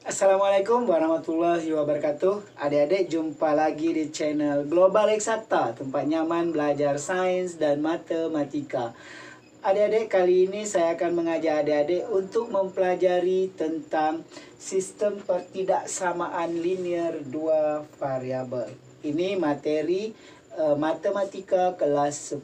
Assalamualaikum warahmatullahi wabarakatuh. Adik-adik, jumpa lagi di channel Global Eksakta, tempat nyaman belajar sains dan matematika. Adik-adik, kali ini saya akan mengajak adik-adik untuk mempelajari tentang sistem pertidaksamaan linear dua variabel. Ini materi matematika kelas 10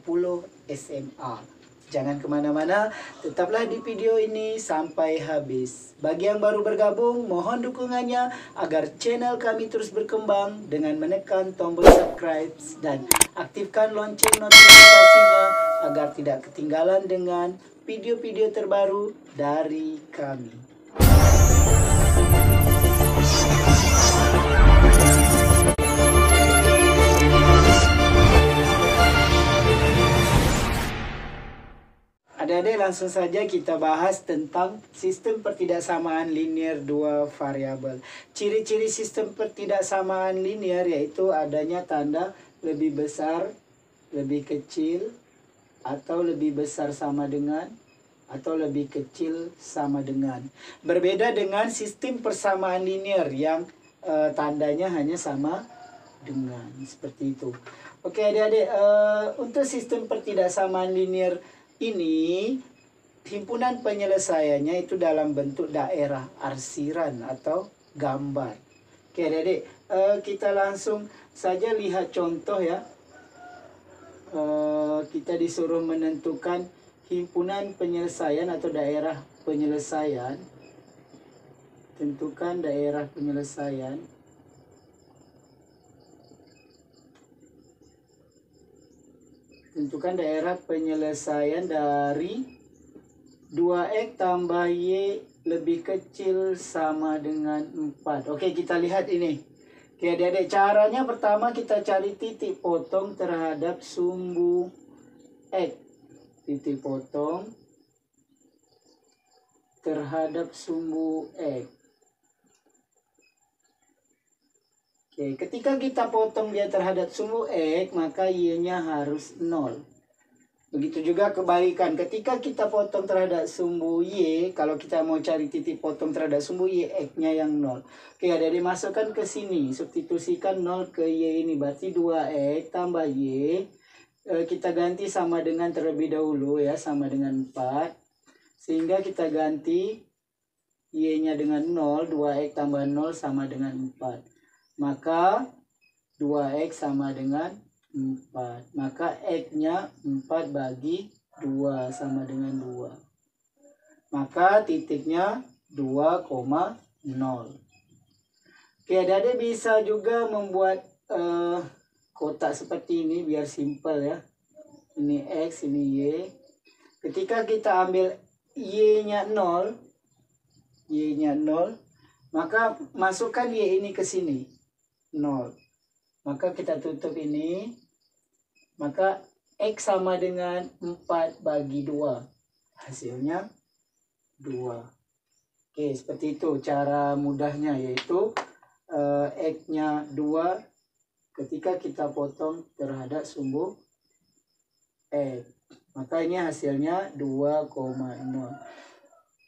SMA. Jangan kemana-mana, tetaplah di video ini sampai habis. Bagi yang baru bergabung, mohon dukungannya agar channel kami terus berkembang dengan menekan tombol subscribe dan aktifkan lonceng notifikasinya agar tidak ketinggalan dengan video-video terbaru dari kami. Adik-adik, langsung saja kita bahas tentang sistem pertidaksamaan linear dua variabel. Ciri-ciri sistem pertidaksamaan linear yaitu adanya tanda lebih besar, lebih kecil, atau lebih besar sama dengan, atau lebih kecil sama dengan. Berbeda dengan sistem persamaan linear yang tandanya hanya sama dengan, seperti itu. Oke adik-adik, untuk sistem pertidaksamaan linear ini himpunan penyelesaiannya itu dalam bentuk daerah arsiran atau gambar. Oke adik-adik, kita langsung saja lihat contoh ya. Kita disuruh menentukan himpunan penyelesaian atau daerah penyelesaian. Tentukan daerah penyelesaian. Tentukan daerah penyelesaian dari 2x tambah y lebih kecil sama dengan 4. Oke, kita lihat ini. Oke, adik-adik, caranya pertama kita cari titik potong terhadap sumbu x. Titik potong terhadap sumbu x. Oke, ketika kita potong dia terhadap sumbu x, maka y-nya harus 0. Begitu juga kebalikan, ketika kita potong terhadap sumbu y, kalau kita mau cari titik potong terhadap sumbu y, x-nya yang 0. Oke, ada dimasukkan ke sini, substitusikan 0 ke y ini, berarti 2x tambah y. Kita ganti sama dengan terlebih dahulu ya, sama dengan 4. Sehingga kita ganti y-nya dengan 0, 2x tambah 0 sama dengan 4. Maka 2x sama dengan 4. Maka x-nya 4 bagi 2 sama dengan 2. Maka titiknya 2,0. Oke, adik-adik bisa juga membuat kotak seperti ini biar simpel ya. Ini x, ini y. Ketika kita ambil y-nya 0, y-nya 0, maka masukkan y ini ke sini. 0. Maka kita tutup ini. Maka x sama dengan 4 bagi 2. Hasilnya 2. Oke, seperti itu cara mudahnya, yaitu x-nya 2 ketika kita potong terhadap sumbu x. Maka ini hasilnya 2,0.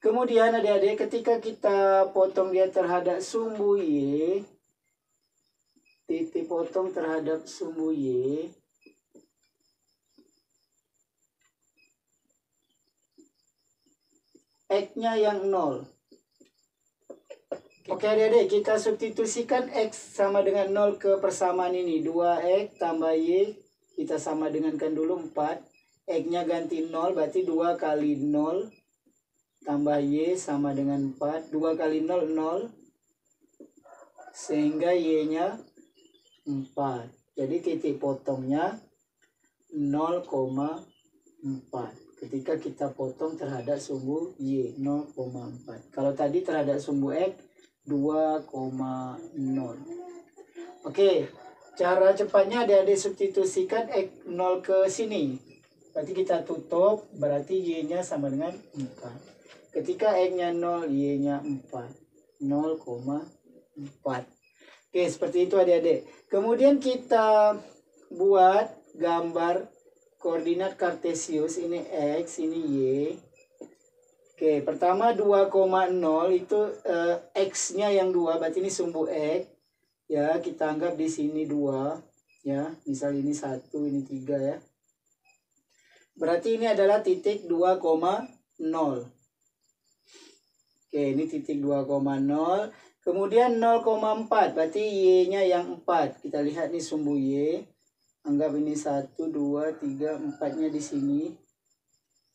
Kemudian adik-adik, ketika kita potong dia terhadap sumbu y, titik potong terhadap sumbu y, x-nya yang 0. Oke adik-adik, kita substitusikan x sama dengan 0 ke persamaan ini. 2x tambah y, kita sama dengankan dulu 4. X-nya ganti 0, berarti 2 kali 0 tambah y sama dengan 4. 2 kali 0, 0. Sehingga y-nya 4. Jadi titik potongnya 0,4. Ketika kita potong terhadap sumbu y 0,4. Kalau tadi terhadap sumbu x 2,0. Oke, cara cepatnya adik-adik substitusikan x 0 ke sini. Berarti kita tutup, berarti y-nya sama dengan 4. Ketika x-nya 0, y-nya 4. 0,4. Oke, seperti itu adik-adik. Kemudian kita buat gambar koordinat kartesius. Ini x, ini y. Oke, pertama 2,0 itu X-nya yang 2, berarti ini sumbu X. Ya, kita anggap di sini 2. Ya, misal ini 1, ini 3 ya. Berarti ini adalah titik 2,0. Oke, ini titik 2,0. Kemudian 0,4, berarti Y-nya yang 4. Kita lihat nih sumbu Y. Anggap ini 1, 2, 3, 4-nya di sini.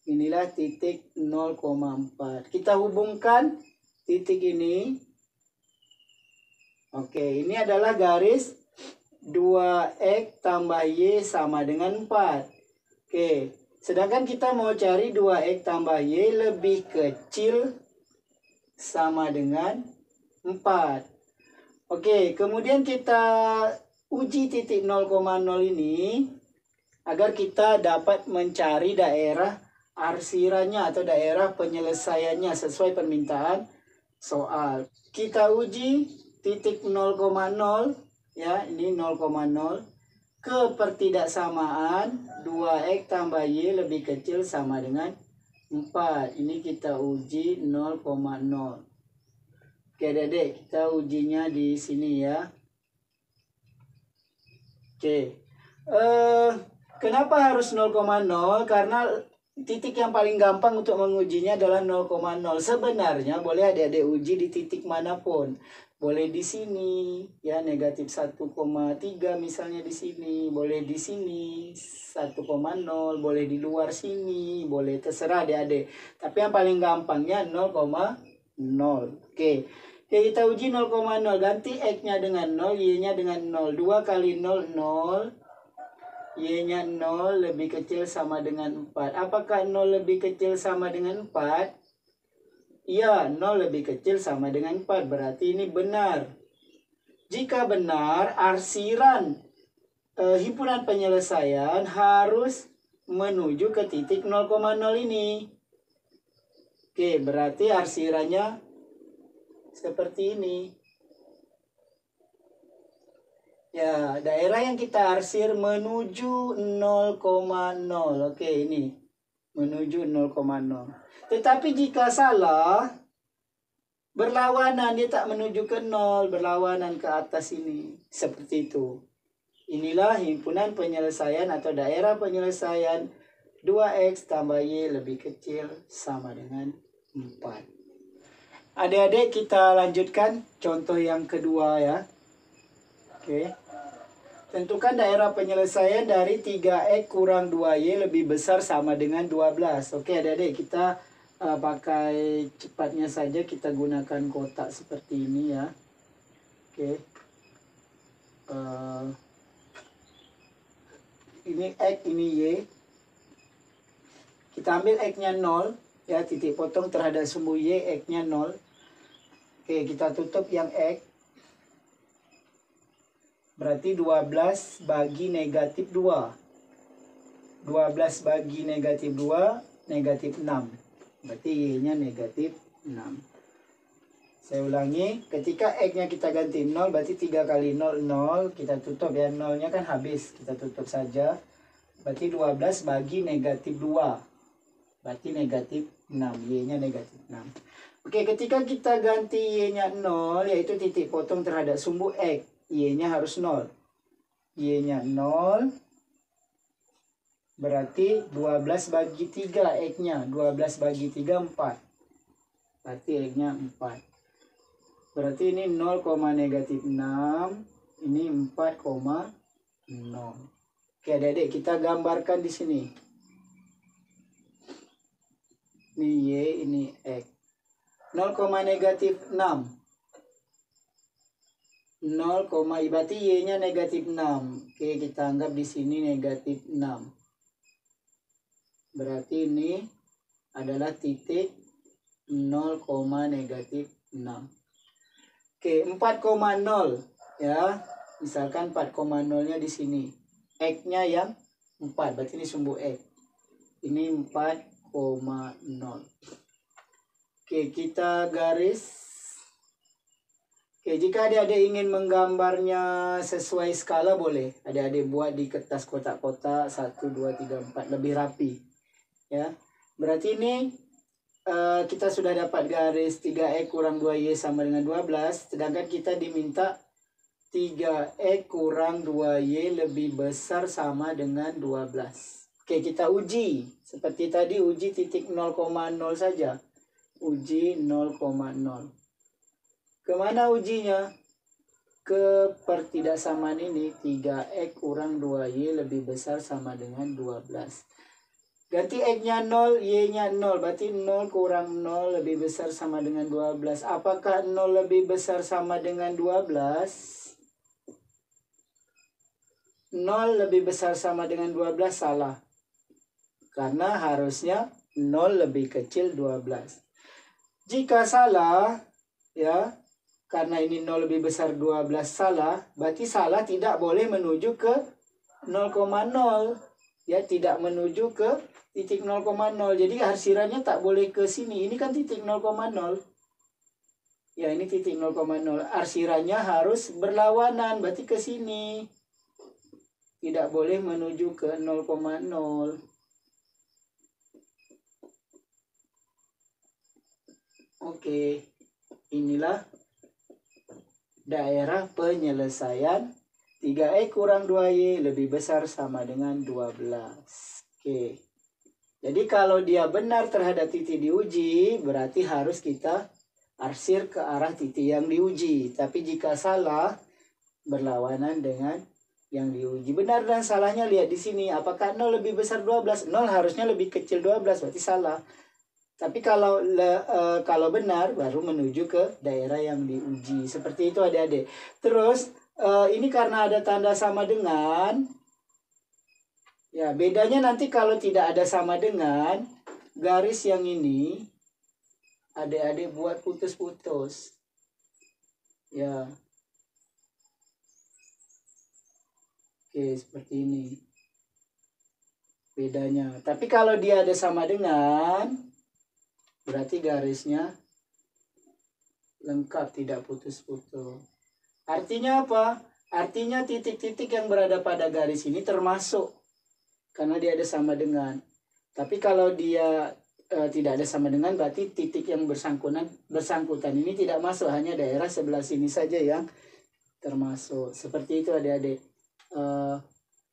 Inilah titik 0,4. Kita hubungkan titik ini. Oke, ini adalah garis 2X tambah Y sama dengan 4. Oke, sedangkan kita mau cari 2X tambah Y lebih kecil sama dengan 4. Oke, kemudian kita uji titik 0,0 ini agar kita dapat mencari daerah arsirannya atau daerah penyelesaiannya sesuai permintaan soal. Kita uji titik 0,0 ya, ini 0,0 kepertidaksamaan 2X tambah Y lebih kecil sama dengan 4. Ini kita uji 0,0. Oke adik-adik, kita ujinya di sini ya. Oke. Kenapa harus 0,0? Karena titik yang paling gampang untuk mengujinya adalah 0,0. Sebenarnya boleh adik-adik uji di titik manapun. Boleh di sini, ya negatif 1,3 misalnya di sini. Boleh di sini 1,0, boleh di luar sini, boleh terserah adik-adik. Tapi yang paling gampangnya 0,0. Oke. Oke, kita uji 0,0. Ganti X-nya dengan 0, Y-nya dengan 0. 2 kali 0, 0. Y-nya 0 lebih kecil sama dengan 4. Apakah 0 lebih kecil sama dengan 4? Iya, 0 lebih kecil sama dengan 4. Berarti ini benar. Jika benar, arsiran himpunan penyelesaian harus menuju ke titik 0,0 ini. Oke, berarti arsirannya seperti ini. Ya, daerah yang kita arsir menuju 0,0. Oke, ini. Menuju 0,0. Tetapi jika salah, berlawanan, dia tak menuju ke 0, berlawanan ke atas ini. Seperti itu. Inilah himpunan penyelesaian atau daerah penyelesaian 2X tambah Y lebih kecil sama dengan 4. Adik-adik, kita lanjutkan contoh yang kedua ya. Oke. Tentukan daerah penyelesaian dari 3X kurang 2Y lebih besar sama dengan 12. Oke adik-adik, kita pakai cepatnya saja, kita gunakan kotak seperti ini ya. Oke. Ini X, ini Y. Kita ambil X-nya 0. Ya, titik potong terhadap sumbu Y, X-nya 0. Oke, kita tutup yang X. Berarti 12 bagi negatif 2. 12 bagi negatif 2, negatif 6. Berarti Y-nya negatif 6. Saya ulangi, ketika X-nya kita ganti 0, berarti 3 kali 0, 0. Kita tutup ya, 0-nya kan habis. Kita tutup saja. Berarti 12 bagi negatif 2. Berarti negatif 6. Y-nya negatif 6. Oke, ketika kita ganti Y-nya 0, yaitu titik potong terhadap sumbu X. Y-nya harus 0. Y-nya 0. Berarti 12 bagi 3 X-nya. 12 bagi 3, 4. Berarti X-nya 4. Berarti ini 0, negatif 6. Ini 4,0. Oke adik-adik, kita gambarkan di sini. Ini Y, ini X. 0, negatif 6. 0, berarti Y-nya negatif 6. Oke, kita anggap di sini negatif 6. Berarti ini adalah titik 0, negatif 6. Oke, 4,0 ya. Misalkan 4,0-nya di sini. X-nya yang 4, berarti ini sumbu X. Ini 4,0. Oke, kita garis. Oke, jika adik-adik ingin menggambarnya sesuai skala boleh. Adik-adik buat di kertas kotak-kotak 1, 2, 3, 4 lebih rapi. Ya. Berarti ini kita sudah dapat garis 3E kurang 2Y sama dengan 12. Sedangkan kita diminta 3E kurang 2Y lebih besar sama dengan 12. Oke, kita uji. Seperti tadi uji titik 0,0 saja. Uji 0,0. Kemana ujinya? Ke pertidaksamaan ini. 3E kurang 2Y lebih besar sama dengan 12. Ganti X-nya 0, Y-nya 0. Berarti 0 kurang 0 lebih besar sama dengan 12. Apakah 0 lebih besar sama dengan 12? 0 lebih besar sama dengan 12 salah. Karena harusnya 0 lebih kecil 12. Jika salah, ya, karena ini 0 lebih besar 12 salah, berarti salah tidak boleh menuju ke 0,0. Ya, tidak menuju ke titik 0,0. Jadi arsirannya tak boleh ke sini. Ini kan titik 0,0. Ya, ini titik 0,0. Arsirannya harus berlawanan, berarti ke sini. Tidak boleh menuju ke 0,0. Oke, inilah daerah penyelesaian 3E kurang 2Y lebih besar sama dengan 12. Oke, jadi kalau dia benar terhadap titik diuji, berarti harus kita arsir ke arah titik yang diuji. Tapi jika salah, berlawanan dengan yang diuji. Benar dan salahnya lihat di sini. Apakah 0 lebih besar 12? 0 harusnya lebih kecil 12, berarti salah. Tapi kalau benar, baru menuju ke daerah yang diuji. Seperti itu adik-adik. Terus, ini karena ada tanda sama dengan. Ya, bedanya nanti kalau tidak ada sama dengan, garis yang ini, adik-adik buat putus-putus. Ya. Oke, seperti ini. Bedanya. Tapi kalau dia ada sama dengan, berarti garisnya lengkap, tidak putus-putus. Artinya apa? Artinya titik-titik yang berada pada garis ini termasuk. Karena dia ada sama dengan. Tapi kalau dia tidak ada sama dengan, berarti titik yang bersangkutan ini tidak masuk. Hanya daerah sebelah sini saja yang termasuk. Seperti itu adik-adik.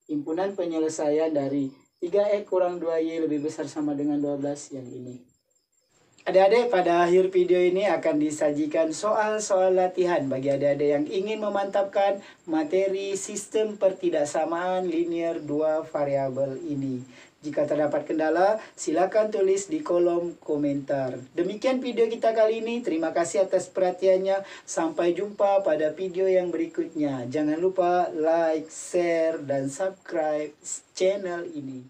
Himpunan penyelesaian dari 3E kurang 2Y lebih besar sama dengan 12 yang ini. Adik-adik, pada akhir video ini akan disajikan soal-soal latihan bagi adik-adik yang ingin memantapkan materi sistem pertidaksamaan linear 2 variabel ini. Jika terdapat kendala, silakan tulis di kolom komentar. Demikian video kita kali ini. Terima kasih atas perhatiannya. Sampai jumpa pada video yang berikutnya. Jangan lupa like, share, dan subscribe channel ini.